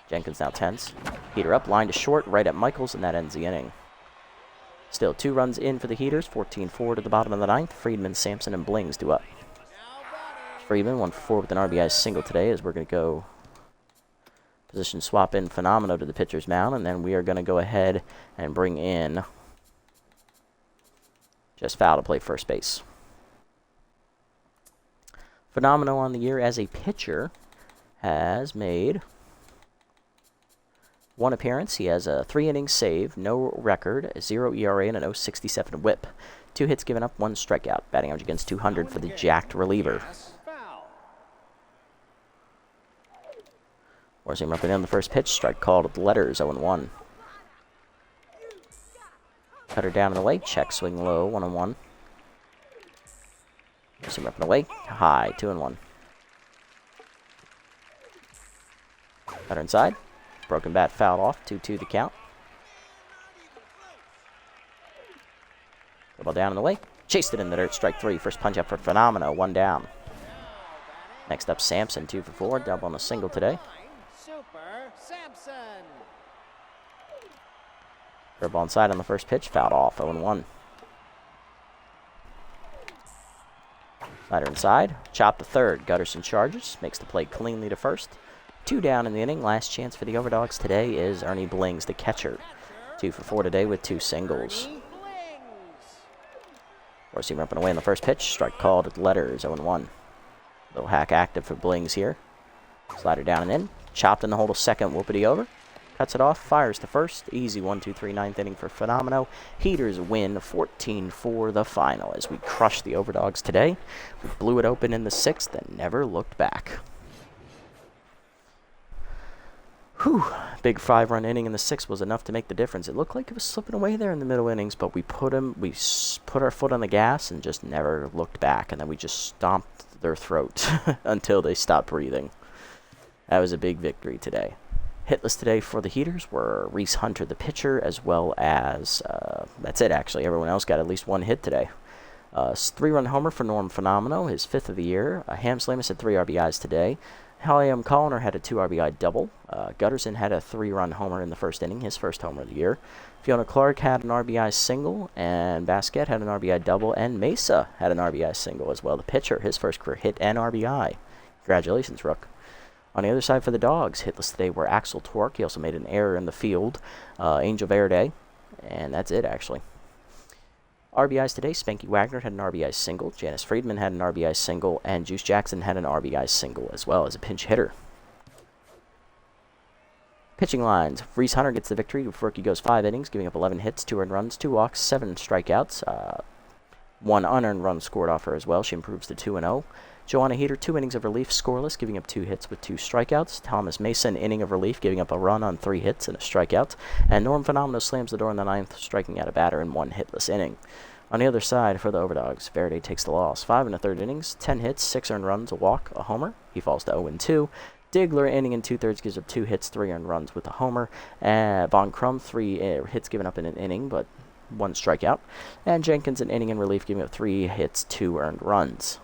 Jenkins now tense. Heater up. Line to short. Right at Michaels. And that ends the inning. Still 2 runs in for the Heaters. 14-4 to the bottom of the 9th. Friedman, Sampson, and Blings do up. Friedman 1-for-4 with an RBI single today as we're going to go position swap in Phenomenal to the pitcher's mound, and then we are going to go ahead and bring in just foul to play first base. Phenomenal on the year as a pitcher has made 1 appearance. He has a 3-inning save, no record, a 0 ERA, and a 0.67 whip. 2 hits given up, 1 strikeout. Batting average against 200 for the jacked reliever. Forcing him up and down the first pitch. Strike called with the letters 0-1. Cutter down and away. Check swing low 1-1. Forcing him up and away. High 2-1. Cutter inside. Broken bat fouled off. 2-2 the count. The ball down and away. Chased it in the dirt. Strike 3. First punch up for Phenomena. 1 down. Next up Sampson 2 for 4. Double on a single today. Curveball inside on the first pitch, fouled off, 0-1. Slider inside, chop to third. Gutterson charges, makes the play cleanly to first. 2 down in the inning. Last chance for the Overdogs today is Ernie Blings, the catcher. 2 for 4 today with 2 singles. Forcing him up and away on the first pitch. Strike called at the letters, 0-1. Little hack active for Blings here. Slider down and in. Chopped in the hole to second. Whoopity over. Cuts it off, fires to first. Easy 1-2-3 9th inning for Phenomenal. Heaters win 14-4 the final as we crushed the Overdogs today. We blew it open in the 6th and never looked back. Whew. Big 5-run inning in the 6th was enough to make the difference. It looked like it was slipping away there in the middle innings, but we put our foot on the gas and just never looked back, and then we just stomped their throat until they stopped breathing. That was a big victory today. Hitless today for the Heaters were Reese Hunter, the pitcher, as well as, that's it actually. Everyone else got at least 1 hit today. 3-run homer for Norm Phenomenal, his 5th of the year. Ham Slamus had 3 RBIs today. Halliam Colliner had a 2 RBI double. Gutterson had a 3-run homer in the first inning, his first homer of the year. Fiona Clark had an RBI single, and Basquette had an RBI double, and Mesa had an RBI single as well. The pitcher, his first career hit and RBI. Congratulations, Rook. On the other side for the Dogs, hitless today were Axel Torque. He also made an error in the field. Angel Verde. And that's it, actually. RBIs today, Spanky Wagner had an RBI single. Janice Friedman had an RBI single. And Juice Jackson had an RBI single as well as a pinch hitter. Pitching lines. Reese Hunter gets the victory. Rookie goes 5 innings, giving up 11 hits, 2 earned runs, 2 walks, 7 strikeouts. 1 unearned run scored off her as well. She improves to 2-0. Joanna Heater, 2 innings of relief, scoreless, giving up 2 hits with 2 strikeouts. Thomas Mason, inning of relief, giving up a run on 3 hits and a strikeout. And Norm Phenomenal slams the door in the 9th, striking out a batter in 1 hitless inning. On the other side, for the Overdogs, Verde takes the loss. 5 1/3 innings, 10 hits, 6 earned runs, a walk, a homer. He falls to 0-2. Digler, inning and 2/3, gives up 2 hits, 3 earned runs with a homer. Von Crum, 3 hits given up in an inning, but 1 strikeout. And Jenkins, an inning in relief, giving up 3 hits, 2 earned runs.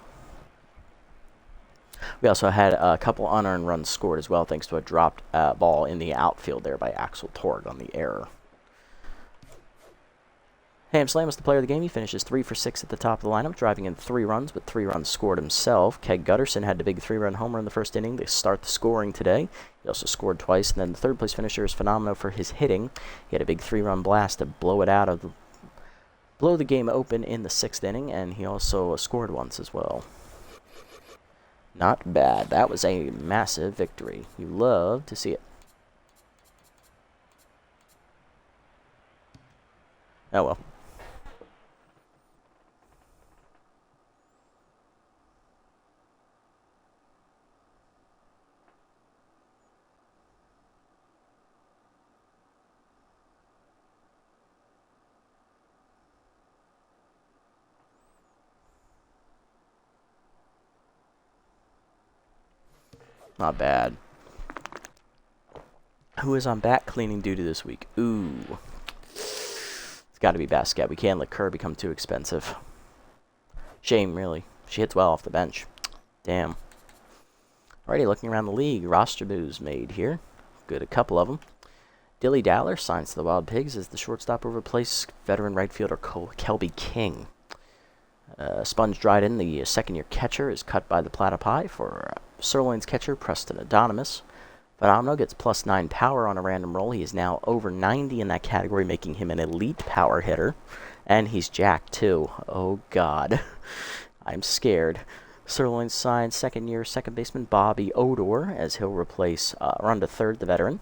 We also had a couple unearned runs scored as well, thanks to a dropped ball in the outfield there by Axel Torg on the error. Ham Slam was the player of the game. He finishes 3 for 6 at the top of the lineup, driving in 3 runs, with 3 runs scored himself. Keg Gutterson had the big 3-run homer in the first inning to start the scoring today. He also scored twice, and then the third place finisher is phenomenal for his hitting. He had a big 3-run blast to blow the game open in the 6th inning, and he also scored once as well. Not bad. That was a massive victory. You love to see it. Oh well. Not bad. Who is on back cleaning duty this week? Ooh. It's got to be Basquet. We can't let Kerr become too expensive. Shame, really. She hits well off the bench. Damn. Alrighty, looking around the league. Roster moves made here. Good, a couple of them. Dilly Dowler signs to the Wild Pigs as the shortstop who replaced veteran right fielder Kelby King. Sponge Dryden, the second-year catcher, is cut by the Platypi for Sirloin's catcher, Preston Adonimus. Phenomenal gets +9 power on a random roll. He is now over 90 in that category, making him an elite power hitter. And he's jacked, too. Oh, God. I'm scared. Sirloin signs second-year second baseman Bobby Odor, as he'll replace Ronda Third, the veteran.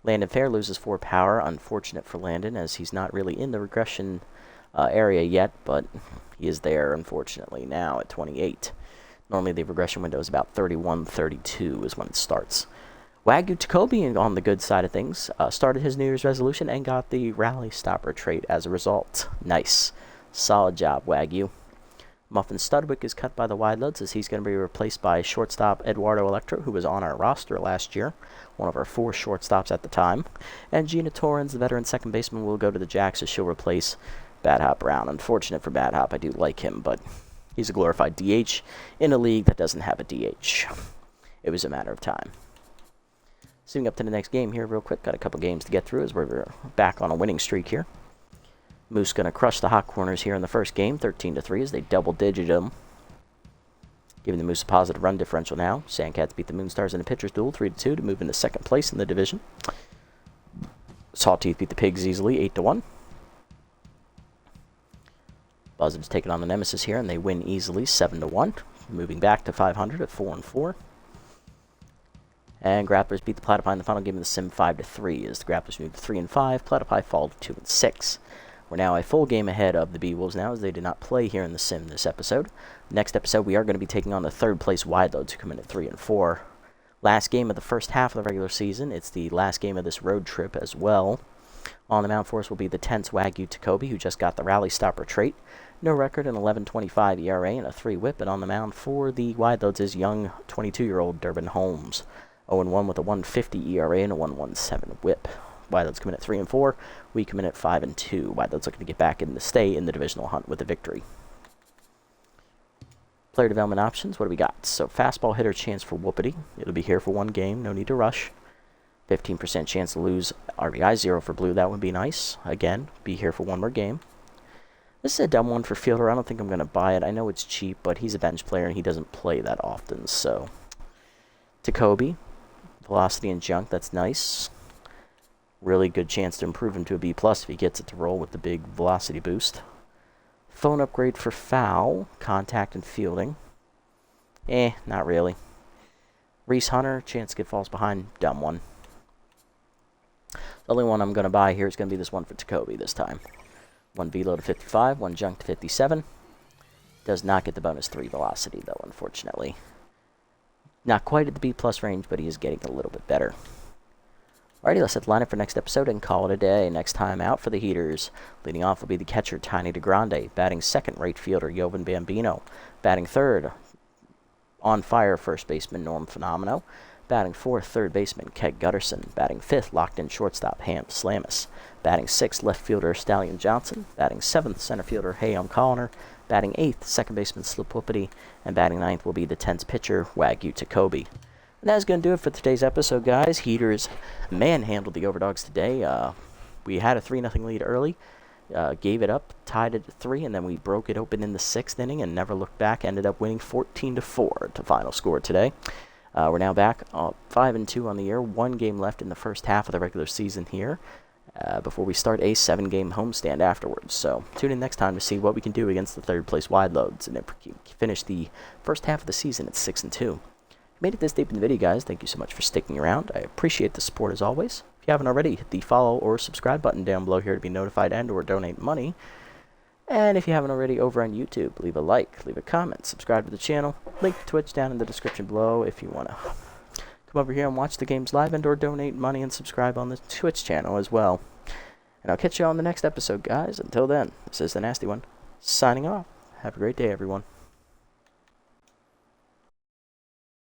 Landon Fair loses 4 power. Unfortunate for Landon, as he's not really in the regression area yet, but he is there, unfortunately, now at 28. Normally the regression window is about 31-32 is when it starts. Wagyu Tacobi, on the good side of things, started his New Year's resolution and got the rally stopper trait as a result. Nice. Solid job, Wagyu. Muffin Studwick is cut by the Wideloads as he's going to be replaced by shortstop Eduardo Electro, who was on our roster last year, one of our 4 shortstops at the time. And Gina Torrens, the veteran second baseman, will go to the Jacks as she'll replace Bad Hop Brown. Unfortunate for Bad Hop. I do like him, but he's a glorified DH in a league that doesn't have a DH. It was a matter of time. Zooming up to the next game here real quick. Got a couple games to get through as we're back on a winning streak here. Moose going to crush the Hot Corners here in the first game, 13-3, as they double-digit them. Giving the Moose a positive run differential now. Sandcats beat the Moonstars in a pitcher's duel, 3-2, to move into second place in the division. Sawteeth beat the Pigs easily, 8-1. Buzzards taking on the Nemesis here, and they win easily, 7-1. Moving back to 500 at 4-4. And Grapplers beat the Platypi in the final game of the Sim 5-3, as the Grapplers move to 3-5. Platypi fall to 2-6. We're now a full game ahead of the B-Wolves now, as they did not play here in the Sim this episode. Next episode, we are going to be taking on the third place Wideloads, who come in at 3-4. Last game of the first half of the regular season. It's the last game of this road trip as well. On the mound for us will be the tense Wagyu Tacobi, who just got the rally stopper trait. No record, an 11.25 ERA and a 3 whip. And on the mound for the Wideloads is young 22-year-old Durbin Holmes. 0-1 with a 1.50 ERA and a 1.17 whip. Wideloads come in at 3-4. We come in at 5-2. Wideloads looking to get back in the stay in the divisional hunt with a victory. Player development options, what do we got? So fastball hitter chance for Whoopity. It'll be here for 1 game, no need to rush. 15% chance to lose RBI 0 for Blue, that would be nice. Again, be here for 1 more game. This is a dumb one for Fielder. I don't think I'm going to buy it. I know it's cheap, but he's a bench player and he doesn't play that often, so. Tacobi, velocity and junk, that's nice. Really good chance to improve him to a B+ if he gets it to roll with the big velocity boost. Phone upgrade for Foul, contact and fielding. Not really. Reese Hunter, chance to get falls behind, dumb one. The only one I'm going to buy here is going to be this one for Tacobi this time. 1 velo to 55, 1 junk to 57. Does not get the bonus 3 velocity, though, unfortunately. Not quite at the B+ range, but he is getting a little bit better. Alrighty, let's set the lineup for next episode and call it a day. Next time out for the Heaters. Leading off will be the catcher, Tiny DeGrande. Batting second, right fielder, Jovan Bambino. Batting third, on fire first baseman, Norm Fenomeno. Batting fourth, third baseman Keg Gutterson. Batting fifth, locked-in shortstop Ham Slamus. Batting sixth, left fielder Stallion Johnson. Batting seventh, center fielder Hayam Colliner. Batting eighth, second baseman Slip Whoopity. And batting ninth will be the 10th pitcher, Wagyu Takobi. And that's going to do it for today's episode, guys. Heaters manhandled the Overdogs today. We had a 3-0 lead early. Gave it up, tied it at 3, and then we broke it open in the 6th inning and never looked back. Ended up winning 14-4 to final score today. We're now back 5-2 on the year. 1 game left in the first half of the regular season here before we start a 7-game homestand afterwards. So tune in next time to see what we can do against the third-place Wide Loads and finish the first half of the season at 6-2. Made it this deep in the video, guys. Thank you so much for sticking around. I appreciate the support as always. If you haven't already, hit the follow or subscribe button down below here to be notified and or donate money. And if you haven't already over on YouTube, leave a like, leave a comment, subscribe to the channel. Link to Twitch down in the description below if you want to come over here and watch the games live and or donate money and subscribe on the Twitch channel as well. And I'll catch you on the next episode, guys. Until then, this is the Nasty One, signing off. Have a great day, everyone.